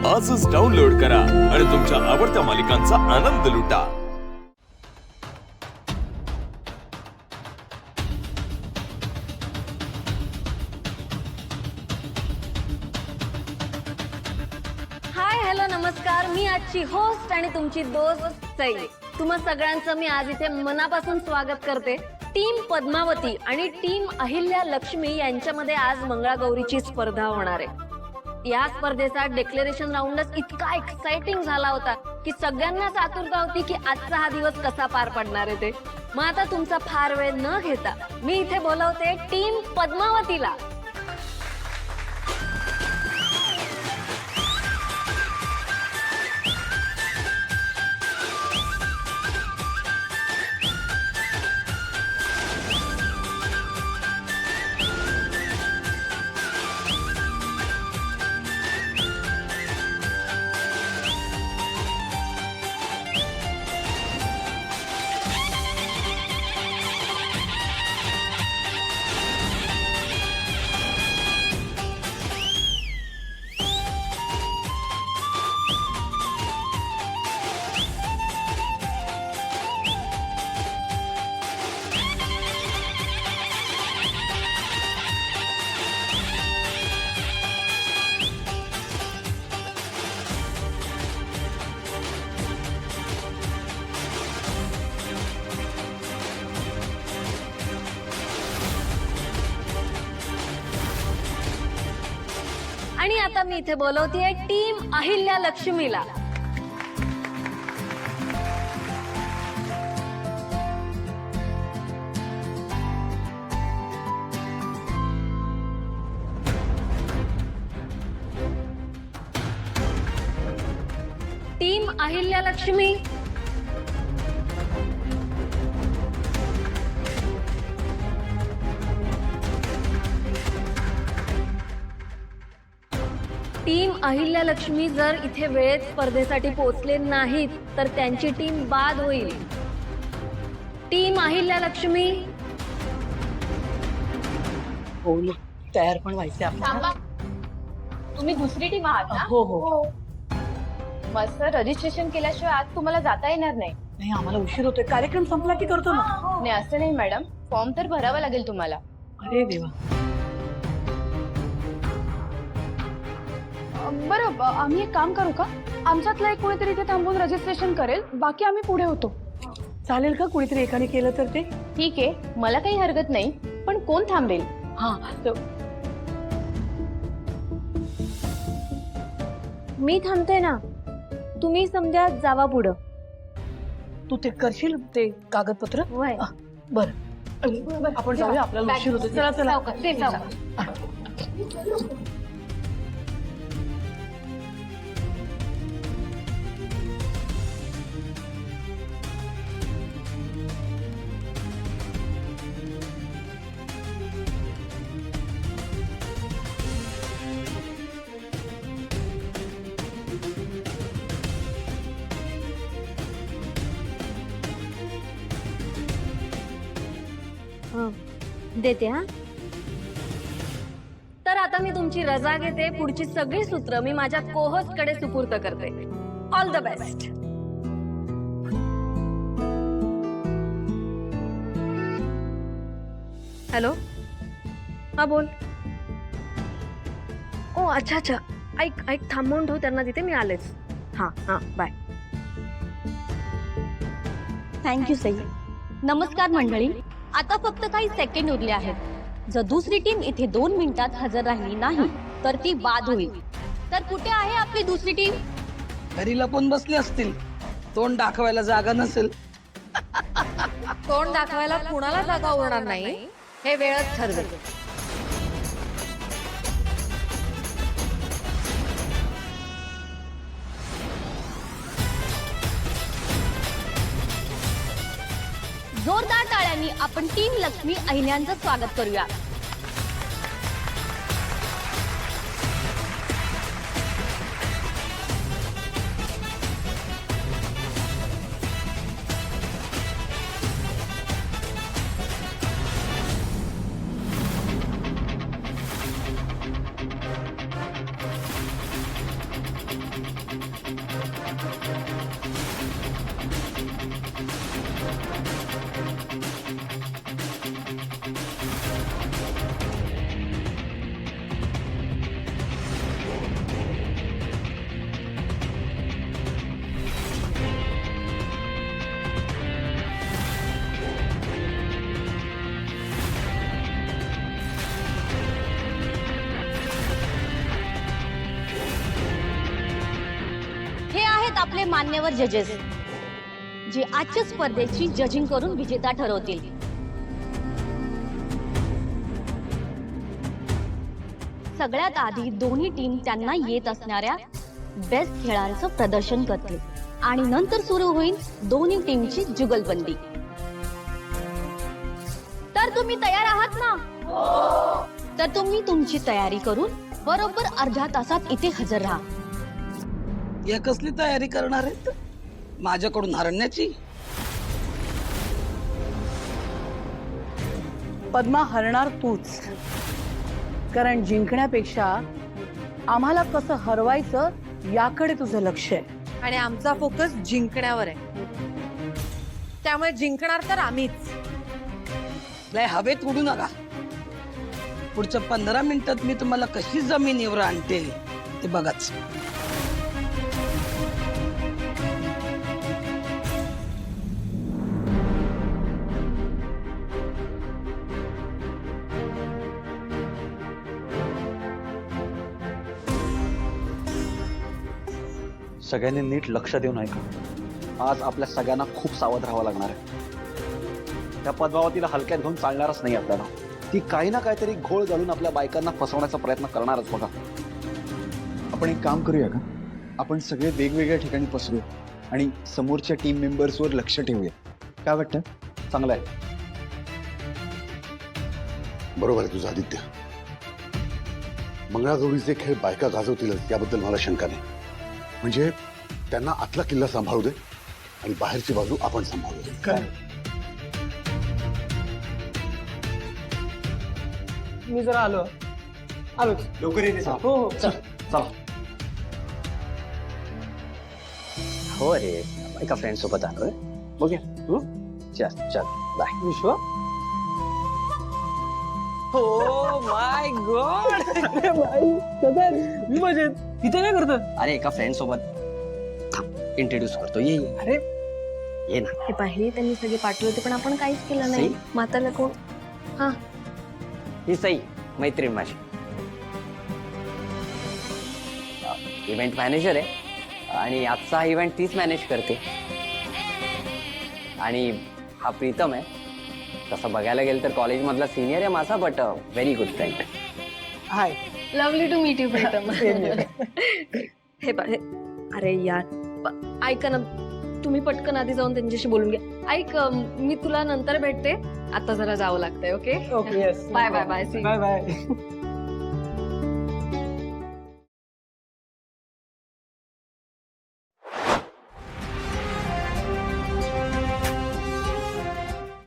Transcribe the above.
आजच डाउनलोड करा आणि तुमच्या आवडत्या मालिकांचा आनंद लुटा। हाय हॅलो नमस्कार, मी आजची होस्ट आणि तुमची दोस्त सई। तुम्हा सगळ्यांचं मी आज इथे मनापासून स्वागत करते। टीम पद्मावती आणि टीम अहिल्या लक्ष्मी यांच्यामध्ये आज मंगळागौरीची स्पर्धा होणार आहे। या स्पर्धेचा डिक्लेरेशन राऊंडच इतका एक्साइटिंग झाला होता की सगळ्यांनाच आतुरता होती की आजचा हा दिवस कसा पार पडणार आहे ते। मग आता तुमचा फार वेळ न घेता मी इथे बोलवते टीम पद्मावतीला। आणि आता मी इथे बोलवतेय टीम अहिल्या लक्ष्मीला। टीम अहिल्या लक्ष्मी, टीम अहिल्या लक्ष्मी जर इथे वेळेत स्पर्धेसाठी पोहोचले नाहीत तर त्यांची टीम बाद होईल। टीम अहिल्या लक्ष्मी, हो तयार पण व्हायचे आपल्याला। तुम्ही दुसरी टीम आहात ना? हो हो मस्त, रजिस्ट्रेशन केल्याशिवाय आज तुम्हाला जाता येणार नाही। नाही आम्हाला उशीर होतोय, कार्यक्रम संपला की करतो ना। नाही असं नाही मॅडम, फॉर्म तर भरावा लागेल तुम्हाला। अरे देवा, बरं आम्ही एक काम करू का, आमच्यातलं एक कोणीतरी इथे थांबून रजिस्ट्रेशन करेल, बाकी आम्ही पुढे होतो। चालेल का? कुणीतरी एकाने केलं तर ते ठीक आहे, मला काही हरकत नाही, पण कोण थांबेल? हा मी थांबते ना, तुम्ही समजा जावा पुढं। तू ते करशील ते कागदपत्र? वय बरं आपण जाऊया, आपल्याला उशीर होतो। चला चला देते हा। तर आता मी तुमची रजा घेते, पुढची सगळी सूत्र मी माझ्या कोहोस्ट कडे सुपूर्द करते। All the best. हॅलो, हा बोल। ओ अच्छा अच्छा, ऐक ऐक, थांबवून ठेव त्यांना तिथे, मी आलेच। हा हा, बाय। थँक्यू सई। नमस्कार मंडळी, आता फक्त काही सेकंड उरले आहेत। जर दुसरी टीम इथे 2 मिनिटात हजर राहिली नाही तर ती बाद होईल। तर कुठे आहे आपली दुसरी टीम? घरी लपून बसले असतील, तोंड दाखवायला जागा नसेल। तोंड दाखवायला कुणाला जागा उरणार नाही हे वेळच ठरवेल। जोरदार टाळ्यांनी आपण टीम लक्ष्मी अहिल्यांचं स्वागत करूया। आपले मान्यवर जजेस जे आजच्या स्पर्धेची जजिंग करून विजेता ठरवतील. सगळ्यात आधी दोन्ही टीम त्यांना येत असणाऱ्या बेस्ट खेळांचं प्रदर्शन करतील आणि नंतर सुरू होईल दोन्ही टीमची जुगलबंदी. तर तुम्ही तयार आहात ना? तर तुम्ही तुमची तयारी करून बरोबर अर्ध्या तासात इथे हजर राहा. या कसली तयारी करणार आहेत माझ्याकडून हरण्याची? पद्मा, हरणार तूच, कारण जिंकण्यापेक्षा आम्हाला कसं हरवायचं याकडे तुझं लक्ष आहे. आणि आमचा फोकस जिंकण्यावर आहे, त्यामुळे जिंकणार तर आम्हीच. लय हवेत उडू नका. पुढच्या 15 मिनिटात मी तुम्हाला कशी जमिनीवर आणते ते बघाच. सगळ्यांनी नीट लक्ष देऊन ऐका. आज आपल्या सगळ्यांना खूप सावध राहावं लागणार आहे. त्या पद्मावतीला हलक्यात घेऊन चालणारच नाही आपल्याला. ती काही ना काहीतरी घोळ घालून आपल्या बायकांना फसवण्याचा प्रयत्न करणारच बघा. आपण एक काम करूया का? आपण सगळे वेगवेगळ्या ठिकाणी पसरू आणि समोरच्या टीम मेंबर्सवर लक्ष ठेवूया. काय वाटतं? चांगलं आहे. बरोबर आहे तुझं आदित्य. मंगळागौरीचे खेळ बायका गाजवतीलच याबद्दल मला शंका नाही. म्हणजे त्यांना आतला किल्ला सांभाळू दे आणि बाहेरची बाजू आपण सांभाळू दे. काय? मी जरा आलोच. लवकर येते. हो हो. चला. हो रे, एका फ्रेंड सोबत आलोय. बघूया. चल चल बाय. विश्व. हो माय गॉड. मी मजेत. इथे काय करतो? अरे एका फ्रेंड सोबत इंट्रोड्यूस करतो. ये ये. अरे ये ना. हे पाहिले त्यांनी सगळे पाठवले होते पण आपण काहीच केलं नाही. सई? माताला कोण? हा, ही सई, मैत्रीण माझी. इव्हेंट मॅनेजर आहे आणि आजचा हा इव्हेंट तीच मॅनेज करते. आणि हा प्रीतम आहे. तसं बघायला गेलं तर कॉलेजमधला सिनियर आहे माझा, but very good friend. Hi. Lovely to meet you Pritam. हे अरे यार, ऐका ना, तुम्ही पटकन आधी जाऊन त्यांच्याशी बोलून घ्या. ऐक, मी तुला नंतर भेटते. आता जरा जावं लागतंय. Okay okay. Yes. Bye bye bye. Bye bye.